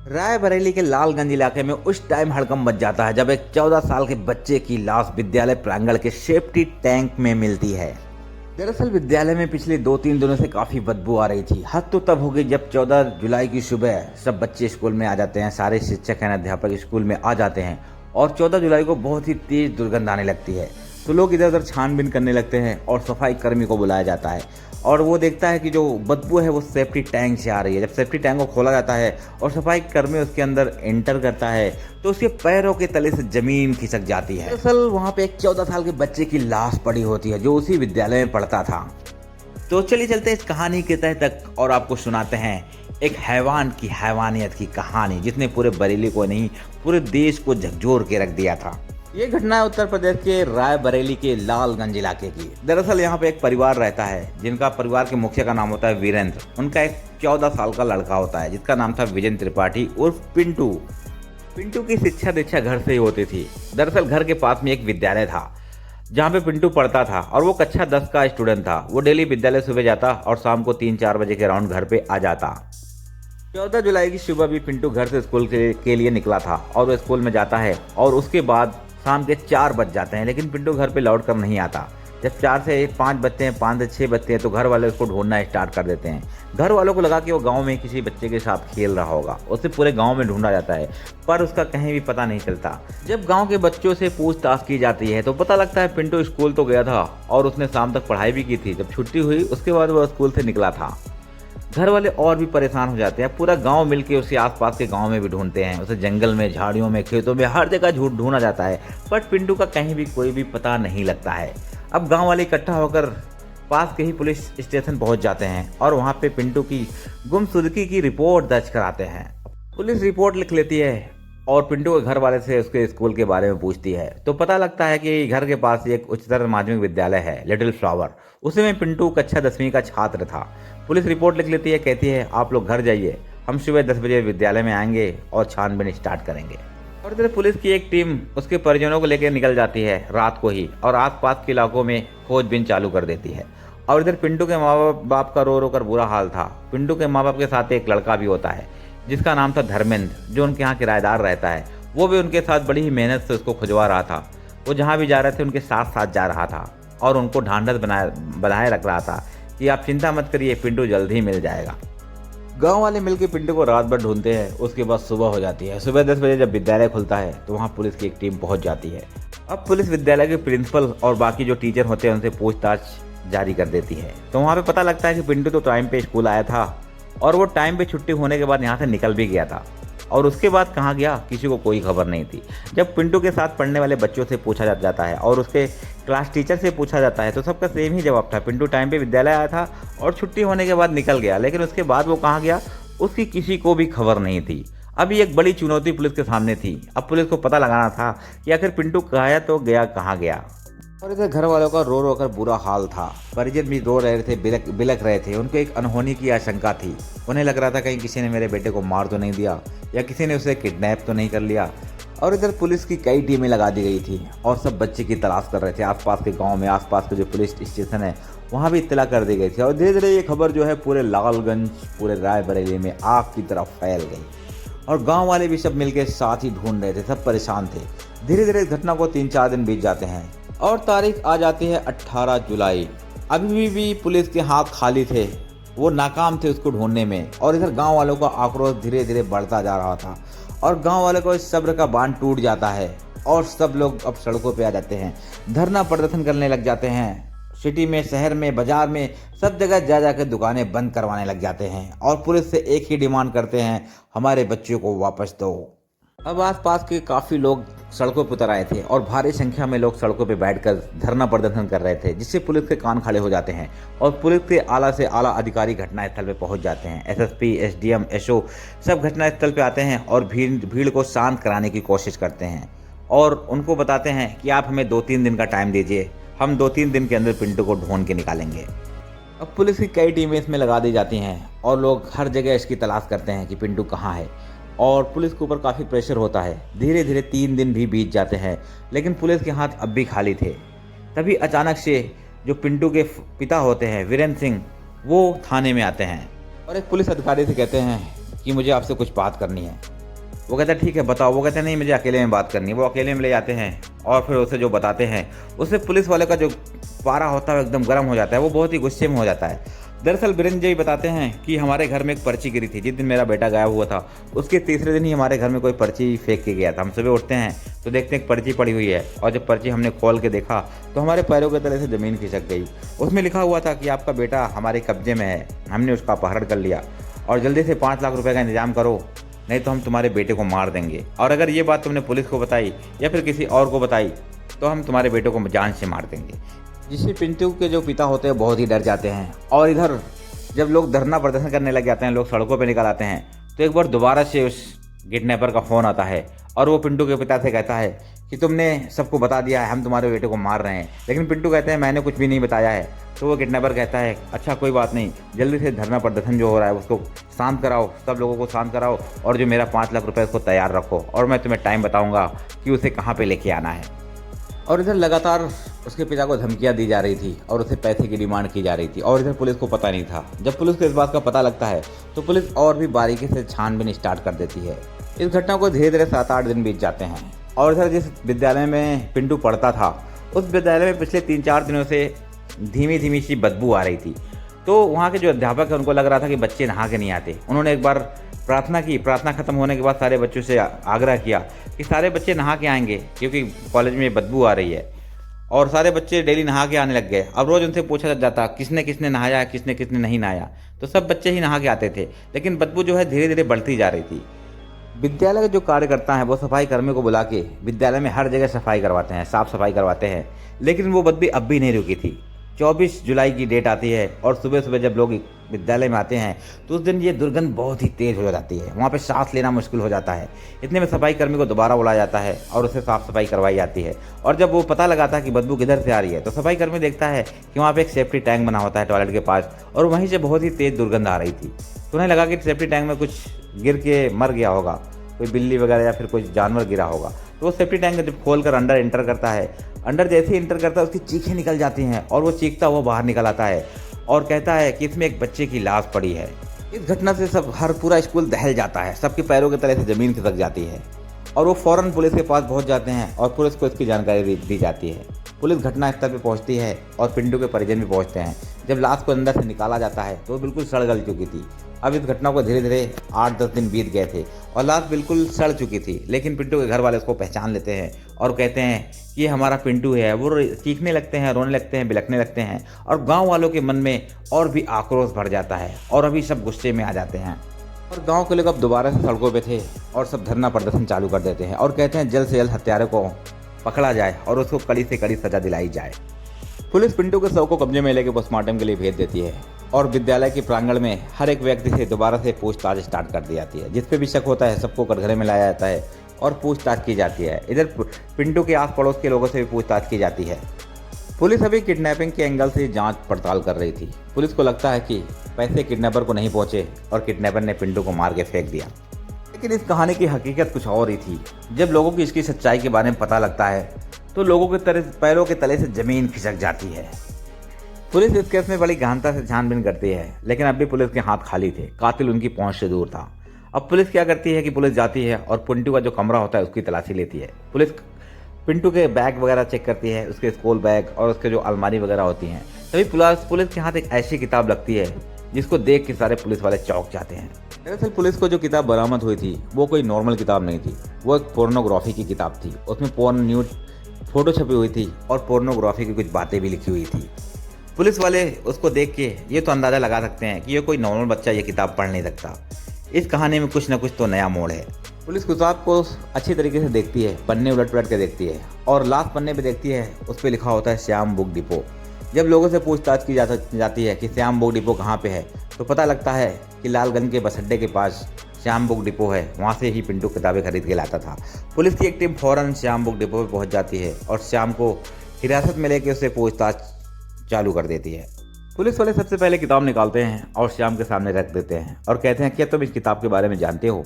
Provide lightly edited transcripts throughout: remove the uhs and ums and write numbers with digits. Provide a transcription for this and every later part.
रायबरेली के लालगंज इलाके में उस टाइम हड़कंप मच जाता है जब एक 14 साल के बच्चे की लाश विद्यालय प्रांगण के सेफ्टी टैंक में मिलती है। दरअसल विद्यालय में पिछले 2-3 दिनों से काफी बदबू आ रही थी। हद तो तब हो गई जब 14 जुलाई की सुबह सब बच्चे स्कूल में आ जाते हैं, सारे शिक्षक एवं अध्यापक स्कूल में आ जाते हैं और 14 जुलाई को बहुत ही तेज दुर्गंध आने लगती है। तो लोग इधर उधर छानबीन करने लगते हैं और सफाई कर्मी को बुलाया जाता है और वो देखता है कि जो बदबू है वो सेफ्टी टैंक से आ रही है। जब सेफ्टी टैंक को खोला जाता है और सफाई कर्मी उसके अंदर एंटर करता है तो उसके पैरों के तले से जमीन खिसक जाती है। दरअसल वहाँ पे एक 14 साल के बच्चे की लाश पड़ी होती है जो उसी विद्यालय में पढ़ता था। तो चलिए चलते हैं इस कहानी के तह तक और आपको सुनाते हैं एक हैवान की हैवानियत की कहानी जिसने पूरे बरेली को नहीं पूरे देश को झकझोर के रख दिया था। ये घटना है उत्तर प्रदेश के रायबरेली के लालगंज इलाके की। दरअसल यहाँ पे एक परिवार रहता है जिनका परिवार के मुखिया का नाम होता है वीरेंद्र। उनका एक 14 साल का लड़का होता है जिसका नाम था विजय त्रिपाठी उर्फ पिंटू। पिंटू की शिक्षा दीक्षा घर से ही होती थी। दरअसल घर के पास में एक विद्यालय था जहाँ पे पिंटू पढ़ता था और वो कक्षा 10 का स्टूडेंट था। वो डेली विद्यालय सुबह जाता और शाम को 3-4 बजे के राउंड घर पे आ जाता। 14 जुलाई की सुबह भी पिंटू घर से स्कूल के लिए निकला था और वो स्कूल में जाता है और उसके बाद शाम के 4 बज जाते हैं लेकिन पिंटू घर पे लौट कर नहीं आता। जब 4 से 5 बजते हैं, 5 से 6 बजते हैं तो घर वाले उसको ढूंढना स्टार्ट कर देते हैं। घर वालों को लगा कि वो गांव में किसी बच्चे के साथ खेल रहा होगा। उसे पूरे गांव में ढूंढा जाता है पर उसका कहीं भी पता नहीं चलता। जब गांव के बच्चों से पूछताछ की जाती है तो पता लगता है पिंटू स्कूल तो गया था और उसने शाम तक पढ़ाई भी की थी। जब छुट्टी हुई उसके बाद वह स्कूल से निकला था। घर वाले और भी परेशान हो जाते हैं। पूरा गांव मिलके उसे आसपास के गांव में भी ढूंढते हैं। उसे जंगल में, झाड़ियों में, खेतों में, हर जगह ढूंढा जाता है बट पिंटू का कहीं भी कोई भी पता नहीं लगता है। अब गांव वाले इकट्ठा होकर पास के ही पुलिस स्टेशन पहुंच जाते हैं और वहां पे पिंटू की गुमशुदगी की रिपोर्ट दर्ज कराते हैं। पुलिस रिपोर्ट लिख लेती है और पिंटू के घर वाले से उसके स्कूल के बारे में पूछती है तो पता लगता है कि घर के पास एक उच्चतर माध्यमिक विद्यालय है लिटिल फ्लावर। उसी में पिंटू कक्षा 10वीं का छात्र था। पुलिस रिपोर्ट लिख लेती है, कहती है आप लोग घर जाइए, हम सुबह 10 बजे विद्यालय में आएंगे और छानबीन स्टार्ट करेंगे। और इधर पुलिस की एक टीम उसके परिजनों को लेकर निकल जाती है रात को ही और आसपास के इलाकों में खोजबीन चालू कर देती है। और इधर पिंटू के माँ बाप का रो रो कर बुरा हाल था। पिंटू के माँ बाप के साथ एक लड़का भी होता है जिसका नाम था धर्मेंद्र, जो उनके यहाँ किराएदार रहता है। वो भी उनके साथ बड़ी ही मेहनत से उसको खुजवा रहा था। वो जहाँ भी जा रहे थे उनके साथ साथ जा रहा था और उनको ढांढस बनाए रख रहा था कि आप चिंता मत करिए, पिंटू जल्द ही मिल जाएगा। गांव वाले मिलकर पिंटू को रात भर ढूंढते हैं। उसके बाद सुबह हो जाती है। सुबह 10 बजे जब विद्यालय खुलता है तो वहाँ पुलिस की एक टीम पहुँच जाती है। अब पुलिस विद्यालय के प्रिंसिपल और बाकी जो टीचर होते हैं उनसे पूछताछ जारी कर देती है। तो वहाँ पे पता लगता है कि पिंटू तो टाइम पे स्कूल आया था और वो टाइम पे छुट्टी होने के बाद यहाँ से निकल भी गया था और उसके बाद कहाँ गया किसी को कोई खबर नहीं थी। जब पिंटू के साथ पढ़ने वाले बच्चों से पूछा जाता है और उसके क्लास टीचर से पूछा जाता है तो सबका सेम ही जवाब था, पिंटू टाइम पे विद्यालय आया था और छुट्टी होने के बाद निकल गया, लेकिन उसके बाद वो कहाँ गया उसकी किसी को भी खबर नहीं थी। अभी एक बड़ी चुनौती पुलिस के सामने थी। अब पुलिस को पता लगाना था कि आखिर पिंटू गया तो गया कहाँ गया। और इधर घर वालों का रो रो कर बुरा हाल था। परिजन भी रो रहे थे, बिलक रहे थे। उनको एक अनहोनी की आशंका थी। उन्हें लग रहा था कहीं किसी ने मेरे बेटे को मार तो नहीं दिया या किसी ने उसे किडनैप तो नहीं कर लिया। और इधर पुलिस की कई टीमें लगा दी गई थी और सब बच्चे की तलाश कर रहे थे। आसपास के गांव में, आसपास के जो पुलिस स्टेशन है वहाँ भी इत्तला कर दी गई थी और धीरे धीरे ये खबर जो है पूरे लालगंज, पूरे रायबरेली में आग की तरफ फैल गई और गाँव वाले भी सब मिलकर साथ ही ढूंढ रहे थे। सब परेशान थे। धीरे धीरे इस घटना को 3-4 दिन बीत जाते हैं और तारीख आ जाती है 18 जुलाई। अभी भी पुलिस के हाथ खाली थे, वो नाकाम थे उसको ढूंढने में। और इधर गांव वालों का आक्रोश धीरे धीरे बढ़ता जा रहा था और गांव वालों को इस सब्र का बांध टूट जाता है और सब लोग अब सड़कों पे आ जाते हैं, धरना प्रदर्शन करने लग जाते हैं। सिटी में, शहर में, बाजार में, सब जगह जा जाकर दुकानें बंद करवाने लग जाते हैं और पुलिस से एक ही डिमांड करते हैं, हमारे बच्चों को वापस दो। अब आसपास के काफ़ी लोग सड़कों पर उतर आए थे और भारी संख्या में लोग सड़कों पर बैठकर धरना प्रदर्शन कर रहे थे, जिससे पुलिस के कान खड़े हो जाते हैं और पुलिस के आला से आला अधिकारी घटनास्थल पर पहुंच जाते हैं। एसएसपी, एसडीएम, एसओ सब घटनास्थल पर आते हैं और भीड़ को शांत कराने की कोशिश करते हैं और उनको बताते हैं कि आप हमें 2-3 दिन का टाइम दीजिए, हम 2-3 दिन के अंदर पिंटू को ढूंढ के निकालेंगे। अब पुलिस की कई टीमें इसमें लगा दी जाती हैं और लोग हर जगह इसकी तलाश करते हैं कि पिंटू कहाँ है और पुलिस के ऊपर काफ़ी प्रेशर होता है। धीरे धीरे 3 दिन भी बीत जाते हैं लेकिन पुलिस के हाथ अब भी खाली थे। तभी अचानक से जो पिंटू के पिता होते हैं वीरेंद्र सिंह, वो थाने में आते हैं और एक पुलिस अधिकारी से कहते हैं कि मुझे आपसे कुछ बात करनी है। वो कहता है ठीक है बताओ। वो कहते हैं नहीं मुझे अकेले में बात करनी है। वो अकेले में ले जाते हैं और फिर उसे जो बताते हैं उससे पुलिस वाले का जो पारा होता है एकदम गर्म हो जाता है। वो बहुत ही गुस्से में हो जाता है। दरअसल बीरेंद्र जी बताते हैं कि हमारे घर में एक पर्ची गिरी थी। जिस दिन मेरा बेटा गायब हुआ था उसके तीसरे दिन ही हमारे घर में कोई पर्ची फेंक के गया था। हम सुबह उठते हैं तो देखते हैं एक पर्ची पड़ी हुई है और जब पर्ची हमने खोल के देखा तो हमारे पैरों के तले से ज़मीन खिसक गई। उसमें लिखा हुआ था कि आपका बेटा हमारे कब्जे में है, हमने उसका अपहरण कर लिया और जल्दी से 5 लाख रुपए का इंतजाम करो, नहीं तो हम तुम्हारे बेटे को मार देंगे। और अगर ये बात तुमने पुलिस को बताई या फिर किसी और को बताई तो हम तुम्हारे बेटे को जान से मार देंगे। जिससे पिंटू के जो पिता होते हैं बहुत ही डर जाते हैं। और इधर जब लोग धरना प्रदर्शन करने लग जाते हैं, लोग सड़कों पर निकल आते हैं, तो एक बार दोबारा से उस किडनैपर का फ़ोन आता है और वो पिंटू के पिता से कहता है कि तुमने सबको बता दिया है, हम तुम्हारे बेटे को मार रहे हैं। लेकिन पिंटू कहते हैं मैंने कुछ भी नहीं बताया है। तो वो किडनैपर कहता है अच्छा कोई बात नहीं, जल्दी से धरना प्रदर्शन जो हो रहा है उसको शांत कराओ, सब लोगों को शांत कराओ और जो मेरा 5 लाख रुपए उसको तैयार रखो और मैं तुम्हें टाइम बताऊंगा कि उसे कहाँ पे लेके आना है। और इधर लगातार उसके पिता को धमकियां दी जा रही थी और उसे पैसे की डिमांड की जा रही थी और इधर पुलिस को पता नहीं था। जब पुलिस को इस बात का पता लगता है तो पुलिस और भी बारीकी से छानबीन स्टार्ट कर देती है। इस घटना को धीरे धीरे 7-8 दिन बीत जाते हैं और इधर जिस विद्यालय में पिंटू पढ़ता था उस विद्यालय में पिछले 3-4 दिनों से धीमी धीमी सी बदबू आ रही थी। तो वहाँ के जो अध्यापक है उनको लग रहा था कि बच्चे नहा के नहीं आते। उन्होंने एक बार प्रार्थना की। प्रार्थना खत्म होने के बाद सारे बच्चों से आग्रह किया कि सारे बच्चे नहा के आएंगे क्योंकि कॉलेज में बदबू आ रही है। और सारे बच्चे डेली नहा के आने लग गए। अब रोज़ उनसे पूछा जाता किसने किसने नहाया, किसने किसने नहीं नहाया, तो सब बच्चे ही नहा के आते थे। लेकिन बदबू जो है धीरे धीरे बढ़ती जा रही थी। विद्यालय के जो कार्यकर्ता हैं वो सफाई कर्मियों को बुला के विद्यालय में हर जगह सफाई करवाते हैं, साफ़ सफाई करवाते हैं, लेकिन वो बदबू अब भी नहीं रुकी थी। 24 जुलाई की डेट आती है और सुबह सुबह जब लोग विद्यालय में आते हैं तो उस दिन ये दुर्गंध बहुत ही तेज़ हो जाती है। वहाँ पे सांस लेना मुश्किल हो जाता है। इतने में सफाई कर्मी को दोबारा बुलाया जाता है और उसे साफ़ सफाई करवाई जाती है। और जब वो पता लगाता है कि बदबू किधर से आ रही है तो सफाई कर्मी देखता है कि वहाँ पे एक सेफ्टी टैंक बना होता है टॉयलेट के पास और वहीं से बहुत ही तेज़ दुर्गंध आ रही थी। तो उन्हें लगा कि सेफ्टी टैंक में कुछ गिर के मर गया होगा, कोई बिल्ली वगैरह या फिर कोई जानवर गिरा होगा। तो वो सेफ्टी टैंक जब खोल कर अंदर एंटर करता है, अंदर जैसे ही एंटर करता है उसकी चीखें निकल जाती हैं और वो चीखता हुआ बाहर निकल आता है और कहता है कि इसमें एक बच्चे की लाश पड़ी है। इस घटना से हर पूरा स्कूल दहल जाता है, सबके पैरों के तले से ज़मीन खिसक जाती है और वो फ़ौरन पुलिस के पास पहुंच जाते हैं और पुलिस को इसकी जानकारी दी जाती है। पुलिस घटनास्थल पर पहुंचती है और पिंटू के परिजन भी पहुंचते हैं। जब लाश को अंदर से निकाला जाता है तो वो बिल्कुल सड़ गल चुकी थी। अब इस घटना को धीरे धीरे 8-10 दिन बीत गए थे और लाश बिल्कुल सड़ चुकी थी, लेकिन पिंटू के घर वाले उसको पहचान लेते हैं और कहते हैं कि ये हमारा पिंटू है। वो चीखने लगते हैं, रोने लगते हैं, बिलखने लगते हैं और गांव वालों के मन में और भी आक्रोश भर जाता है और अभी सब गुस्से में आ जाते हैं। और गांव के लोग अब दोबारा से सड़कों पे थे और सब धरना प्रदर्शन चालू कर देते हैं और कहते हैं जल्द से जल्द हत्यारे को पकड़ा जाए और उसको कड़ी से कड़ी सजा दिलाई जाए। पुलिस पिंटू के शव को कब्जे में लेकर पोस्टमार्टम के लिए भेज देती है और विद्यालय के प्रांगण में हर एक व्यक्ति से दोबारा से पूछताछ स्टार्ट कर दी जाती है। जिस पे भी शक होता है सबको कटघरे में लाया जाता है और पूछताछ की जाती है। इधर पिंटू के आस पड़ोस के लोगों से भी पूछताछ की जाती है। पुलिस अभी किडनैपिंग के एंगल से जांच पड़ताल कर रही थी। पुलिस को लगता है कि पैसे किडनैपर को नहीं पहुंचे और किडनैपर ने पिंटू को मार के फेंक दिया। लेकिन इस कहानी की हकीकत कुछ और ही थी। जब लोगों को इसकी सच्चाई के बारे में पता लगता है तो लोगों के पैरों के तले से ज़मीन खिसक जाती है। पुलिस इस केस में बड़ी गहनता से छानबीन करती है, लेकिन अब भी पुलिस के हाथ खाली थे। कातिल उनकी पहुंच से दूर था। अब पुलिस क्या करती है कि पुलिस जाती है और पिंटू का जो कमरा होता है उसकी तलाशी लेती है। पुलिस पिंटू के बैग वगैरह चेक करती है, उसके स्कूल बैग और उसके जो अलमारी वगैरह होती हैं। तभी पुलिस के हाथ एक ऐसी किताब लगती है जिसको देख के सारे पुलिस वाले चौंक जाते हैं। दरअसल पुलिस को जो किताब बरामद हुई थी वो कोई नॉर्मल किताब नहीं थी, वो एक पोर्नोग्राफी की किताब थी। उसमें पोर्न न्यूड फोटो छपी हुई थी और पोर्नोग्राफी की कुछ बातें भी लिखी हुई थी। पुलिस वाले उसको देख के ये तो अंदाज़ा लगा सकते हैं कि ये कोई नॉर्मल बच्चा ये किताब पढ़ नहीं सकता। इस कहानी में कुछ ना कुछ तो नया मोड़ है। पुलिस किताब को अच्छी तरीके से देखती है, पन्ने उलट पलट के देखती है और लास्ट पन्ने पे देखती है, उस पर लिखा होता है श्याम बुक डिपो। जब लोगों से पूछताछ की जाती है कि श्याम बुक डिपो कहाँ पे है तो पता लगता है कि लालगंज के बस अड्डे के पास श्याम बुक डिपो है, वहाँ से ही पिंटू किताबें खरीद के लाता था। पुलिस की एक टीम फ़ौरन श्याम बुक डिपो पर पहुँच जाती है और श्याम को हिरासत में लेकर उससे पूछताछ चालू कर देती है। पुलिस वाले सबसे पहले किताब निकालते हैं और श्याम के सामने रख देते हैं और कहते हैं क्या तुम इस किताब के बारे में जानते हो?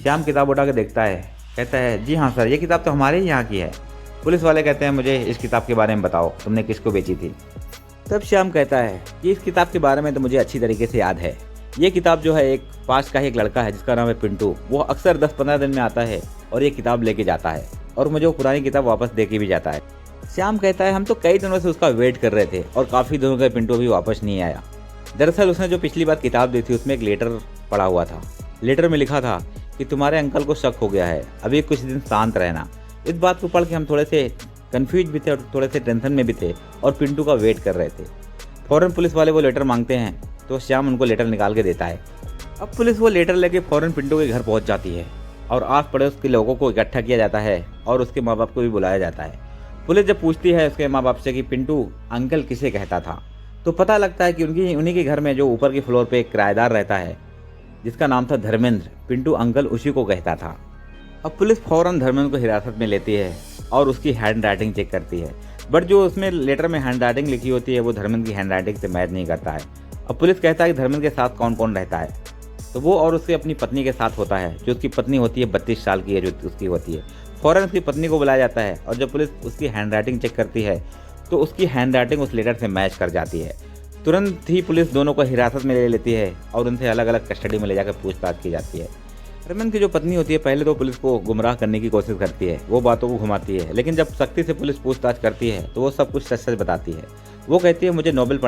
श्याम किताब उठा के देखता है, कहता है जी हाँ सर, ये किताब तो हमारे ही यहाँ की है। पुलिस वाले कहते हैं मुझे इस किताब के बारे में बताओ, तुमने किसको बेची थी? तब श्याम कहता है कि इस किताब के बारे में तो मुझे अच्छी तरीके से याद है। ये किताब जो है एक पास का ही एक लड़का है जिसका नाम है पिंटू। वो अक्सर 10-15 दिन में आता है और ये किताब लेके जाता है और मुझे वो पुरानी किताब वापस दे के भी जाता है। श्याम कहता है हम तो कई दिनों से उसका वेट कर रहे थे और काफ़ी दिनों का पिंटू अभी वापस नहीं आया। दरअसल उसने जो पिछली बार किताब दी थी उसमें एक लेटर पड़ा हुआ था। लेटर में लिखा था कि तुम्हारे अंकल को शक हो गया है, अभी कुछ दिन शांत रहना। इस बात को पढ़ के हम थोड़े से कन्फ्यूज भी थे और थोड़े से टेंशन में भी थे और पिंटू का वेट कर रहे थे। फ़ौरन पुलिस वाले वो लेटर मांगते हैं तो श्याम उनको लेटर निकाल के देता है। अब पुलिस वो लेटर लेके फ़ौरन पिंटू के घर पहुंच जाती है और आस पड़ोस के लोगों को इकट्ठा किया जाता है और उसके माँ बाप को भी बुलाया जाता है। पुलिस जब पूछती है उसके माँ बाप से कि पिंटू अंकल किसे कहता था, तो पता लगता है कि उन्हीं के घर में जो ऊपर के फ्लोर पे एक किराएदार रहता है जिसका नाम था धर्मेंद्र, पिंटू अंकल उसी को कहता था। अब पुलिस फ़ौरन धर्मेंद्र को हिरासत में लेती है और उसकी हैंड राइटिंग चेक करती है, बट जो उसमें लेटर में हैंड राइटिंग लिखी होती है वो धर्मेंद्र की हैंड राइटिंग से मैच नहीं करता है। अब पुलिस कहता है कि धर्मेंद्र के साथ कौन कौन रहता है, तो वो और उसकी अपनी पत्नी के साथ होता है, जो उसकी पत्नी होती है 32 साल की है जो उसकी होती है। फ़ौरन उसकी पत्नी को बुलाया जाता है और जब पुलिस उसकी हैंड राइटिंग चेक करती है तो उसकी हैंड राइटिंग उस लेटर से मैच कर जाती है। तुरंत ही पुलिस दोनों को हिरासत में ले लेती है और उनसे अलग अलग कस्टडी में ले जाकर पूछताछ की जाती है। धर्मेंद्र की जो पत्नी होती है पहले तो पुलिस को गुमराह करने की कोशिश करती है, वो बातों को घुमाती है, लेकिन जब सख्ती से पुलिस पूछताछ करती है तो वो सब कुछ सच सच बताती है। वो कहती है मुझे नोवेल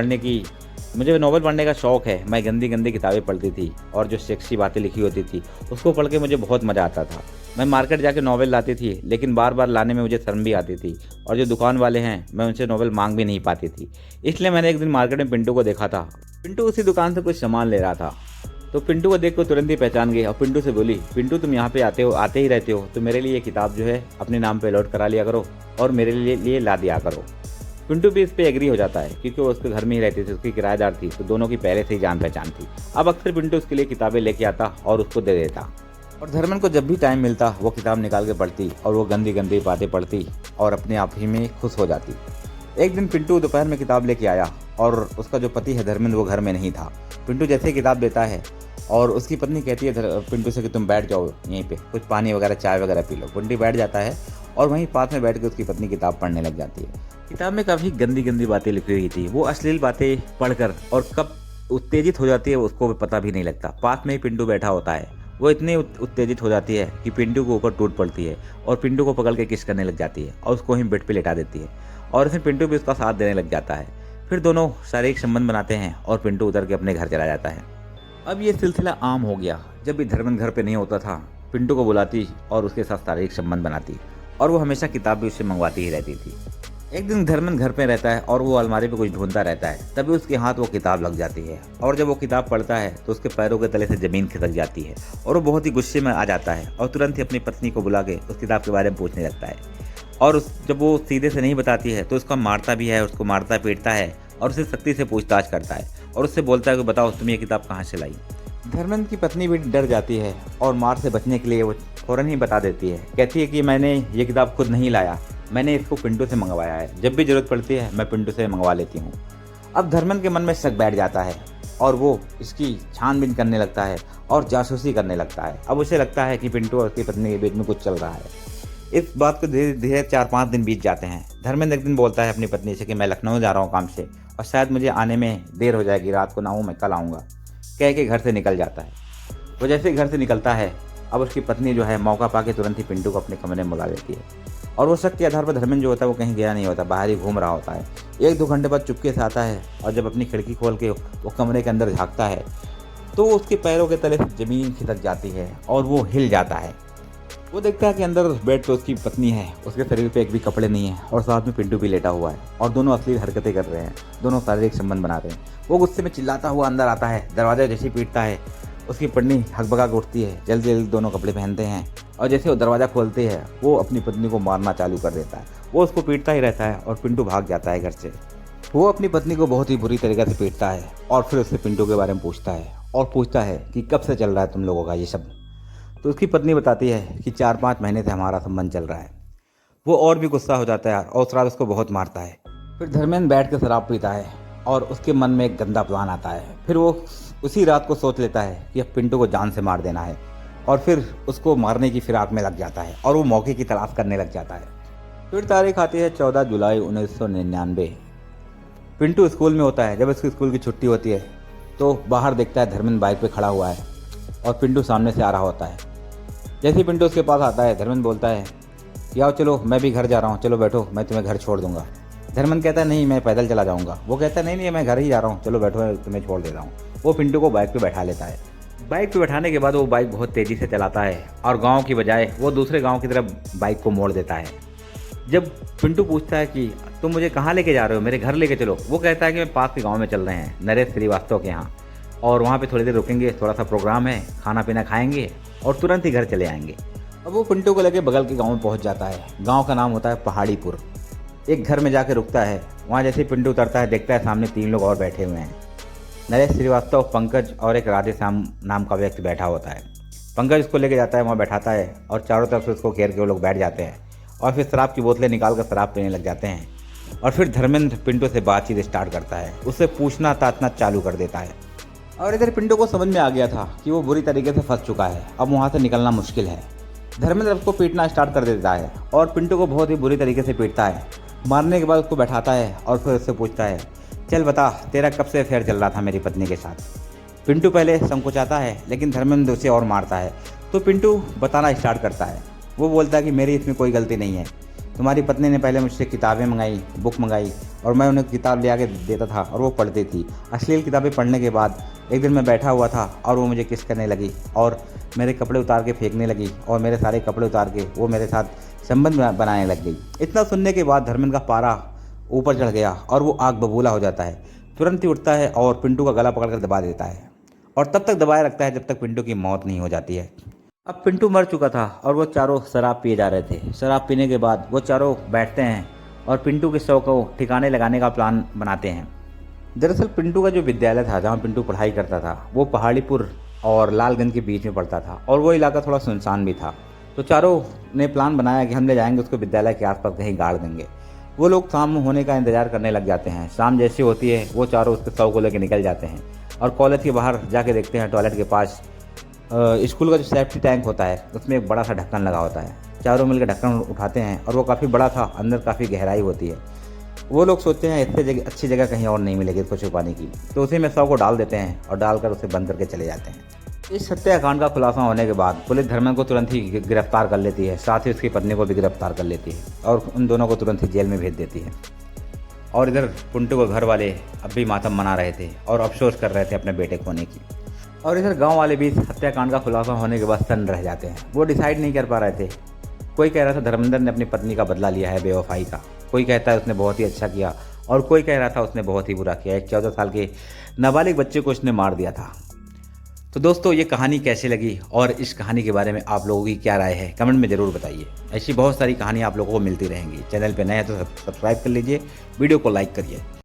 पढ़ने का शौक़ है, मैं गंदी गंदी किताबें पढ़ती थी और जो सेक्सी बातें लिखी होती थी उसको पढ़ के मुझे बहुत मज़ा आता था। मैं मार्केट जाके नोवेल लाती थी लेकिन बार बार लाने में मुझे शर्म भी आती थी और जो दुकान वाले हैं मैं उनसे नोवेल मांग भी नहीं पाती थी। इसलिए मैंने एक दिन मार्केट में पिंटू को देखा था। पिंटू उसी दुकान से कुछ सामान ले रहा था तो पिंटू को देख कर तुरंत ही पहचान गई और पिंटू से बोली, पिंटू तुम यहाँ पे आते ही रहते हो, तो मेरे लिए ये किताब जो है अपने नाम पे अलॉट करा लिया करो और मेरे लिए ला दिया करो। पिंटू भी इस पे एग्री हो जाता है क्योंकि वो उसके घर में ही रहती थी, उसकी किराएदार थी, तो दोनों की पहले से ही जान पहचान थी। अब अक्सर पिंटू उसके लिए किताबें लेके आता और उसको दे देता और धर्मेंद्र को जब भी टाइम मिलता वो किताब निकाल के पढ़ती और वो गंदी गंदी बातें पढ़ती और अपने आप ही में खुश हो जाती। एक दिन पिंटू दोपहर में किताब लेके आया और उसका जो पति है धर्मेंद्र वो घर में नहीं था। पिंटू जैसे ही किताब देता है और उसकी पत्नी कहती है पिंटू से कि तुम बैठ जाओ यहीं पे, कुछ पानी वगैरह चाय वगैरह पी लो। पिंटू बैठ जाता है और वहीं पास में बैठ के उसकी पत्नी किताब पढ़ने लग जाती है। किताब में काफ़ी गंदी गंदी बातें लिखी हुई थी। वो अश्लील बातें पढ़कर और कब उत्तेजित हो जाती है उसको पता भी नहीं लगता। पास में ही पिंटू बैठा होता है, वो इतनी उत्तेजित हो जाती है कि पिंटू के ऊपर टूट पड़ती है और पिंटू को पकड़ के किस करने लग जाती है और उसको ही बेड पे लेटा देती है और उसमें पिंटू भी उसका साथ देने लग जाता है। फिर दोनों शारीरिक संबंध बनाते हैं और पिंटू उतर के अपने घर चला जाता है। अब ये सिलसिला आम हो गया। जब भी धर्मेंद्र घर पे नहीं होता था पिंटू को बुलाती और उसके साथ शारीरिक संबंध बनाती और वो हमेशा किताब भी उससे मंगवाती ही रहती थी। एक दिन धर्मेंद्र घर पे रहता है और वो अलमारी पे कुछ ढूंढता रहता है, तभी उसके हाथ वो किताब लग जाती है और जब वो किताब पढ़ता है तो उसके पैरों के तले से ज़मीन खिसक जाती है और वो बहुत ही गुस्से में आ जाता है और तुरंत ही अपनी पत्नी को बुला के उस किताब के बारे में पूछने लगता है और जब वो सीधे से नहीं बताती है तो उसका मारता भी है, उसको मारता पीटता है और उसे सख्ती से पूछताछ करता है और उससे बोलता है कि बताओ तुम ये किताब कहाँ से लाई। धर्मेंद्र की पत्नी भी डर जाती है और मार से बचने के लिए वो फ़ौरन ही बता देती है, कहती है कि मैंने ये किताब खुद नहीं लाया, मैंने इसको पिंटू से मंगवाया है, जब भी ज़रूरत पड़ती है मैं पिंटू से मंगवा लेती हूँ। अब धर्मेंद्र के मन में शक बैठ जाता है और वो इसकी छानबीन करने लगता है और जासूसी करने लगता है। अब उसे लगता है कि पिंटू और उसकी पत्नी के बीच में कुछ चल रहा है। इस बात को धीरे धीरे 4-5 दिन बीत जाते हैं। धर्मेंद्र एक दिन बोलता है अपनी पत्नी से कि मैं लखनऊ जा रहा हूँ काम से और शायद मुझे आने में देर हो जाएगी, रात को ना हूँ, मैं कल आऊँगा, कह के घर से निकल जाता है। वो जैसे घर से निकलता है अब उसकी पत्नी जो है मौका पाके तुरंत ही पिंटू को अपने कमरे में बुला लेती है और वो शक के आधार पर धर्मेंद्र जो होता है वो कहीं गया नहीं होता, बाहर ही घूम रहा होता है। 1-2 घंटे बाद चुपके से आता है और जब अपनी खिड़की खोल के वो कमरे के अंदर झाँकता है तो उसके पैरों के तले से ज़मीन खिसक जाती है और वो हिल जाता है। वो देखता है कि अंदर उस बेड पे उसकी पत्नी है, उसके शरीर पे एक भी कपड़े नहीं है और साथ में पिंटू भी लेटा हुआ है और दोनों अश्लील हरकतें कर रहे हैं, दोनों शारीरिक संबंध बना रहे हैं। वो गुस्से में चिल्लाता हुआ अंदर आता है, दरवाजा जैसे पीटता है उसकी पत्नी हकबका के उठती है, जल्दी जल्दी दोनों कपड़े पहनते हैं और जैसे वो दरवाज़ा खोलते हैं वो अपनी पत्नी को मारना चालू कर देता है। वो उसको पीटता ही रहता है और पिंटू भाग जाता है घर से। वो अपनी पत्नी को बहुत ही बुरी तरीके से पीटता है और फिर उससे पिंटू के बारे में पूछता है कि कब से चल रहा है तुम लोगों का ये सब। तो उसकी पत्नी बताती है कि 4-5 महीने से हमारा संबंध चल रहा है। वो और भी गुस्सा हो जाता है और उस रात उसको बहुत मारता है। फिर धर्मेंद्र बैठ के शराब पीता है और उसके मन में एक गंदा प्लान आता है। फिर वो उसी रात को सोच लेता है कि अब पिंटू को जान से मार देना है और फिर उसको मारने की फिराक में लग जाता है और वो मौके की तलाश करने लग जाता है। फिर तारीख आती है 14 जुलाई 1999। पिंटू स्कूल में होता है। जब उसकी स्कूल की छुट्टी होती है तो बाहर देखता है धर्मेंद्र बाइक पे खड़ा हुआ है और पिंटू सामने से आ रहा होता है। जैसे ही पिंटू उसके पास आता है, धर्मेंद्र बोलता है कि आओ चलो, मैं भी घर जा रहा हूँ, चलो बैठो, मैं तुम्हें घर छोड़ दूंगा। धर्मेंद्र कहता है नहीं, मैं पैदल चला जाऊँगा। वो कहता है नहीं नहीं, मैं घर ही जा रहा हूँ, चलो बैठो, मैं तुम्हें छोड़ देता हूँ। वो पिंटू को बाइक पर बैठा लेता है। बाइक पे बैठाने के बाद वो बाइक बहुत तेज़ी से चलाता है और गांव की बजाय वो दूसरे गांव की तरफ बाइक को मोड़ देता है। जब पिंटू पूछता है कि तुम मुझे कहाँ लेके जा रहे हो, मेरे घर लेके चलो, वो कहता है कि मैं पास के गांव में चल रहे हैं, नरेश श्रीवास्तव के यहाँ, और वहाँ पे थोड़ी देर रुकेंगे, थोड़ा सा प्रोग्राम है, खाना पीना खाएंगे और तुरंत ही घर चले आएंगे। अब वो पिंटू को लेके बगल के गाँव में पहुँच जाता है। गाँव का नाम होता है पहाड़ीपुर। एक घर में जाके रुकता है। वहाँ जैसे ही पिंटू उतरता है, देखता है सामने 3 लोग और बैठे हुए हैं। नरेश श्रीवास्तव, पंकज और एक राधे श्याम नाम का व्यक्ति बैठा होता है। पंकज उसको लेके जाता है, वहाँ बैठाता है और चारों तरफ से उसको घेर के वो लोग बैठ जाते हैं और फिर शराब की बोतलें निकाल कर शराब पीने लग जाते हैं। और फिर धर्मेंद्र पिंटू से बातचीत स्टार्ट करता है, उससे पूछना तातना चालू कर देता है। और इधर पिंटू को समझ में आ गया था कि वो बुरी तरीके से फंस चुका है, अब वहाँ से निकलना मुश्किल है। धर्मेंद्र उसको पीटना स्टार्ट कर देता है और पिंटू को बहुत ही बुरी तरीके से पीटता है। मारने के बाद उसको बैठाता है और फिर उससे पूछता है, चल बता, तेरा कब से अफेयर चल रहा था मेरी पत्नी के साथ। पिंटू पहले संकोचाता है, लेकिन धर्मेंद्र उसे और मारता है तो पिंटू बताना स्टार्ट करता है। वो बोलता है कि मेरी इसमें कोई गलती नहीं है, तुम्हारी पत्नी ने पहले मुझसे किताबें मंगाई, बुक मंगाई और मैं उन्हें किताब ले आके देता था और वो पढ़ती थी। अश्लील किताबें पढ़ने के बाद एक दिन मैं बैठा हुआ था और वो मुझे किस करने लगी और मेरे कपड़े उतार के फेंकने लगी और मेरे सारे कपड़े उतार के वो मेरे साथ संबंध बनाने लग गई। इतना सुनने के बाद धर्मेंद्र का पारा ऊपर चढ़ गया और वो आग बबूला हो जाता है। तुरंत ही उठता है और पिंटू का गला पकड़कर दबा देता है और तब तक दबाए रखता है जब तक पिंटू की मौत नहीं हो जाती है। अब पिंटू मर चुका था और वो चारों शराब पिए जा रहे थे। शराब पीने के बाद वो चारों बैठते हैं और पिंटू के शव को ठिकाने लगाने का प्लान बनाते हैं। दरअसल पिंटू का जो विद्यालय था, जहाँ पिंटू पढ़ाई करता था, वो पहाड़ीपुर और लालगंज के बीच में पड़ता था और वो इलाका थोड़ा सुनसान भी था। तो चारों ने प्लान बनाया कि हम ले जाएंगे उसको विद्यालय के आसपास कहीं गाड़ देंगे। वो लोग शाम होने का इंतजार करने लग जाते हैं। शाम जैसी होती है वो चारों उसके शव को लेकर निकल जाते हैं और कॉलेज के बाहर जाके देखते हैं टॉयलेट के पास स्कूल का जो सेफ्टी टैंक होता है उसमें एक बड़ा सा ढक्कन लगा होता है। चारों मिलकर ढक्कन उठाते हैं और वो काफ़ी बड़ा था, अंदर काफ़ी गहराई होती है। वो लोग सोचते हैं इससे अच्छी जगह कहीं और नहीं मिलेगी इसको छुपाने की, तो उसी में शव को डाल देते हैं और डालकर उसे बंद करके चले जाते हैं। इस हत्याकांड का खुलासा होने के बाद पुलिस धर्मेंद्र को तुरंत ही गिरफ्तार कर लेती है, साथ ही उसकी पत्नी को भी गिरफ्तार कर लेती है और उन दोनों को तुरंत ही जेल में भेज देती है। और इधर पिंटू को घर वाले अब भी मातम मना रहे थे और अफसोस कर रहे थे अपने बेटे खोने की। और इधर गांव वाले भी हत्याकांड का खुलासा होने के बाद सन्न रह जाते हैं। वो डिसाइड नहीं कर पा रहे थे। कोई कह रहा था धर्मेंद्र ने अपनी पत्नी का बदला लिया है बेवफाई का, कोई कहता है उसने बहुत ही अच्छा किया और कोई कह रहा था उसने बहुत ही बुरा किया, एक 14 साल के नाबालिग बच्चे को उसने मार दिया था। तो दोस्तों, ये कहानी कैसी लगी और इस कहानी के बारे में आप लोगों की क्या राय है, कमेंट में ज़रूर बताइए। ऐसी बहुत सारी कहानी आप लोगों को मिलती रहेंगी। चैनल पे नए हैं तो सब्सक्राइब कर लीजिए, वीडियो को लाइक करिए।